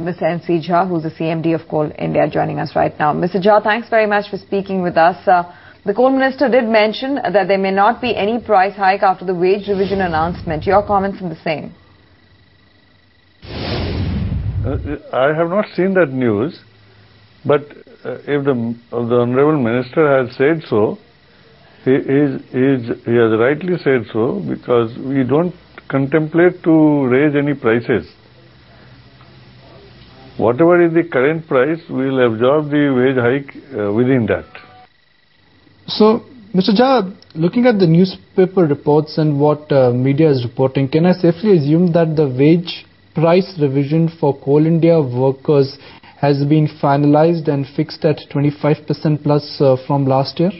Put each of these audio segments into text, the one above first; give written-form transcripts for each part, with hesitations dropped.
Mr. N.C. Jha, who's the CMD of Coal India, joining us right now. Mr. Jha, thanks very much for speaking with us. The Coal Minister did mention that there may not be any price hike after the wage revision announcement. Your comments on the same? I have not seen that news, but if the Honorable Minister has said so, he has rightly said so, because we don't contemplate to raise any prices. Whatever is the current price, we will absorb the wage hike within that. So, Mr. Jha, looking at the newspaper reports and what media is reporting, can I safely assume that the wage price revision for Coal India workers has been finalized and fixed at 25% plus from last year?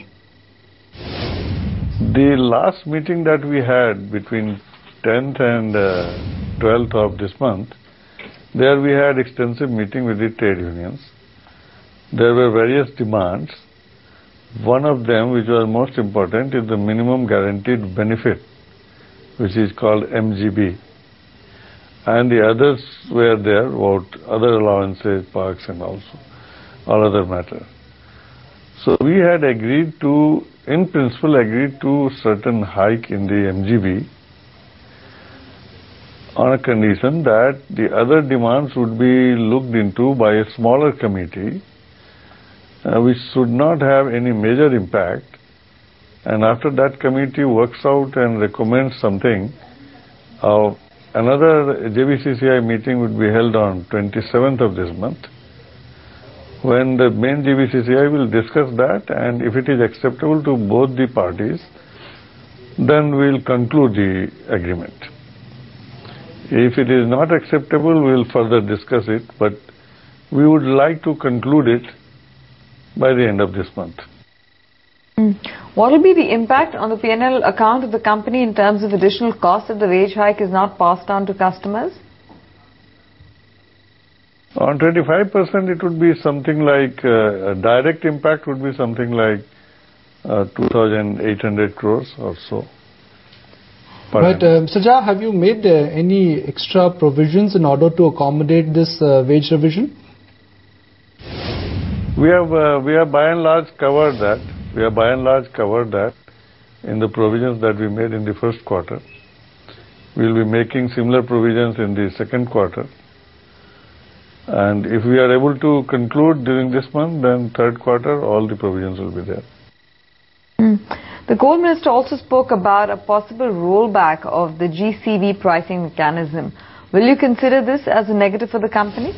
The last meeting that we had between 10th and 12th of this month, there we had extensive meeting with the trade unions. There were various demands. One of them, which was most important, is the minimum guaranteed benefit, which is called MGB. And the others were there about other allowances, parks and also all other matters. So we had agreed to, in principle, agreed to certain hike in the MGB on a condition that the other demands would be looked into by a smaller committee, which should not have any major impact. And after that committee works out and recommends something, another JBCCI meeting would be held on 27th of this month, when the main JBCCI will discuss that, and if it is acceptable to both the parties, then we will conclude the agreement. If it is not acceptable, we will further discuss it, but we would like to conclude it by the end of this month. What will be the impact on the P&L account of the company in terms of additional cost if the wage hike is not passed on to customers? On 25%, it would be something like, a direct impact would be something like 2,800 crores or so. Right. Mr. Jha, have you made any extra provisions in order to accommodate this wage revision? We have by and large covered that. We have by and large covered that in the provisions that we made in the first quarter. We will be making similar provisions in the second quarter. And if we are able to conclude during this month, then third quarter, all the provisions will be there. The Coal Minister also spoke about a possible rollback of the GCV pricing mechanism. Will you consider this as a negative for the company?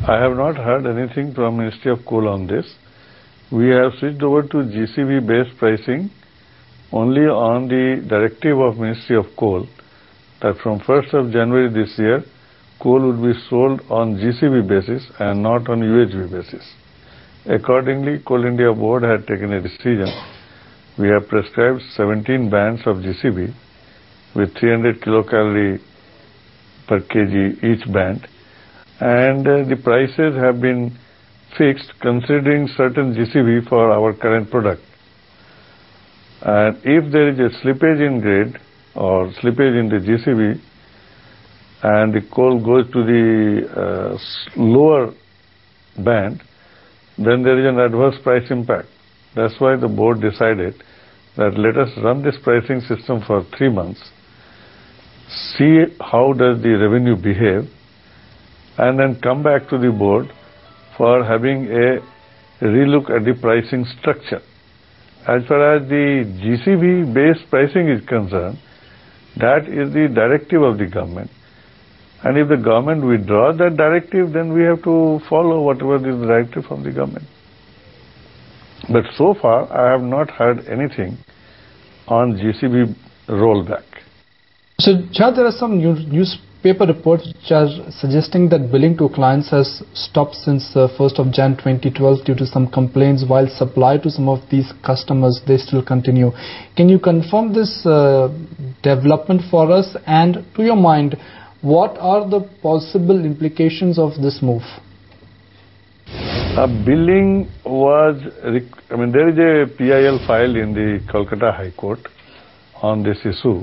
I have not heard anything from Ministry of Coal on this. We have switched over to GCV-based pricing only on the directive of Ministry of Coal, that from 1st of January this year, coal would be sold on GCV basis and not on UHV basis. Accordingly, Coal India Board had taken a decision. We have prescribed 17 bands of GCV with 300 kilocalorie per kg each band, and the prices have been fixed considering certain GCV for our current product. And if there is a slippage in grade or slippage in the GCV and the coal goes to the lower band, then there is an adverse price impact. That's why the board decided that let us run this pricing system for 3 months, see how does the revenue behave, and then come back to the board for having a relook at the pricing structure. As far as the GCV-based pricing is concerned, that is the directive of the government. And if the government withdraws that directive, then we have to follow whatever is the directive from the government. But so far, I have not heard anything on GCV rollback. So, Jha, there are some newspaper reports which are suggesting that billing to clients has stopped since 1st of Jan 2012 due to some complaints, while supply to some of these customers, they still continue. Can you confirm this development for us? And to your mind, what are the possible implications of this move? Billing was, there is a PIL filed in the Kolkata High Court on this issue.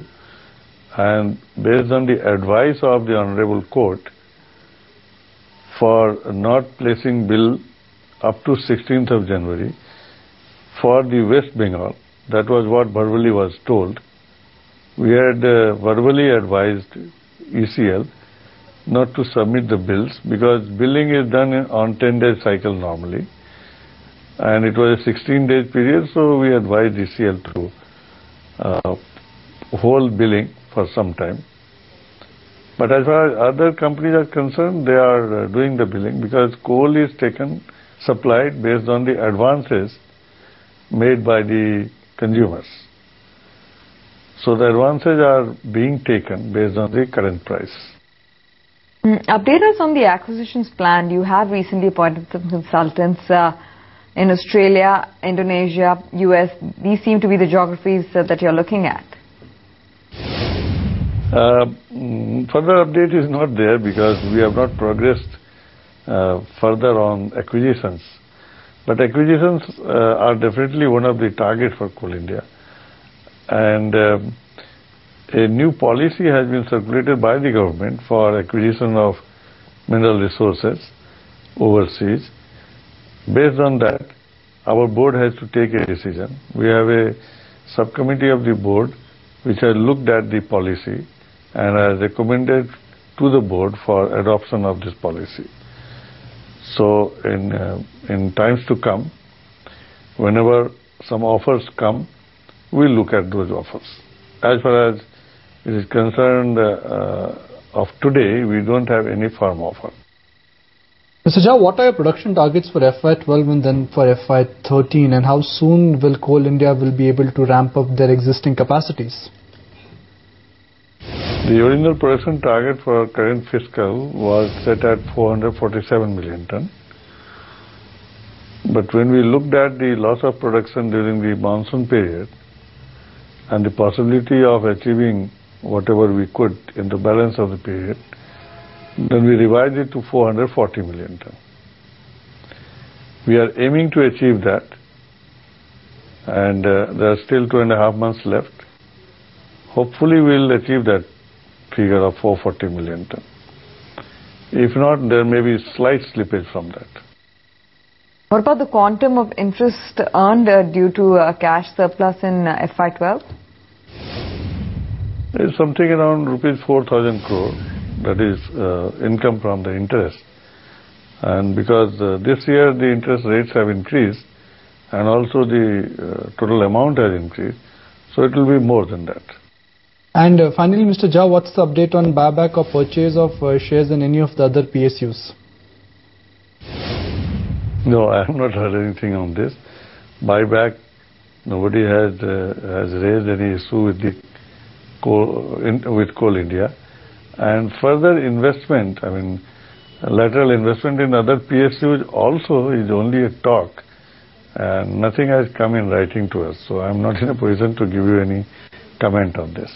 and based on the advice of the Honorable Court for not placing bill up to 16th of January for the West Bengal, that was what verbally was told. We had verbally advised ECL not to submit the bills because billing is done on 10-day cycle normally, and it was a 16-day period, so we advised ECL to hold billing for some time. But as far as other companies are concerned, they are doing the billing because coal is supplied based on the advances made by the consumers. So the advances are being taken based on the current price. Update us on the acquisitions plan. You have recently appointed some consultants in Australia, Indonesia, US. These seem to be the geographies that you're looking at. Further update is not there because we have not progressed further on acquisitions. But acquisitions are definitely one of the targets for Coal India. And a new policy has been circulated by the government for acquisition of mineral resources overseas. Based on that, our board has to take a decision. We have a subcommittee of the board which has looked at the policy and has recommended to the board for adoption of this policy. So in times to come, whenever some offers come, we'll look at those offers. As far as it is concerned of today, we don't have any firm offer. Mr. Jha, what are your production targets for FY12 and then for FY13, and how soon will Coal India will be able to ramp up their existing capacities? The original production target for current fiscal was set at 447 million ton. But when we looked at the loss of production during the monsoon period and the possibility of achieving whatever we could in the balance of the period, then we revised it to 440 million ton. We are aiming to achieve that, and there are still 2.5 months left. Hopefully we will achieve that figure of 440 million ton. If not, there may be slight slippage from that. What about the quantum of interest earned due to a cash surplus in FY12? It's something around rupees 4,000 crore. That is income from the interest. And because this year the interest rates have increased and also the total amount has increased, so it will be more than that. And finally, Mr. Jha, what's the update on buyback or purchase of shares in any of the other PSUs? No, I have not heard anything on this. Buyback, nobody has raised any issue with the Coal India. And further investment, lateral investment in other PSUs also is only a talk. And nothing has come in writing to us. So I'm not in a position to give you any comment on this.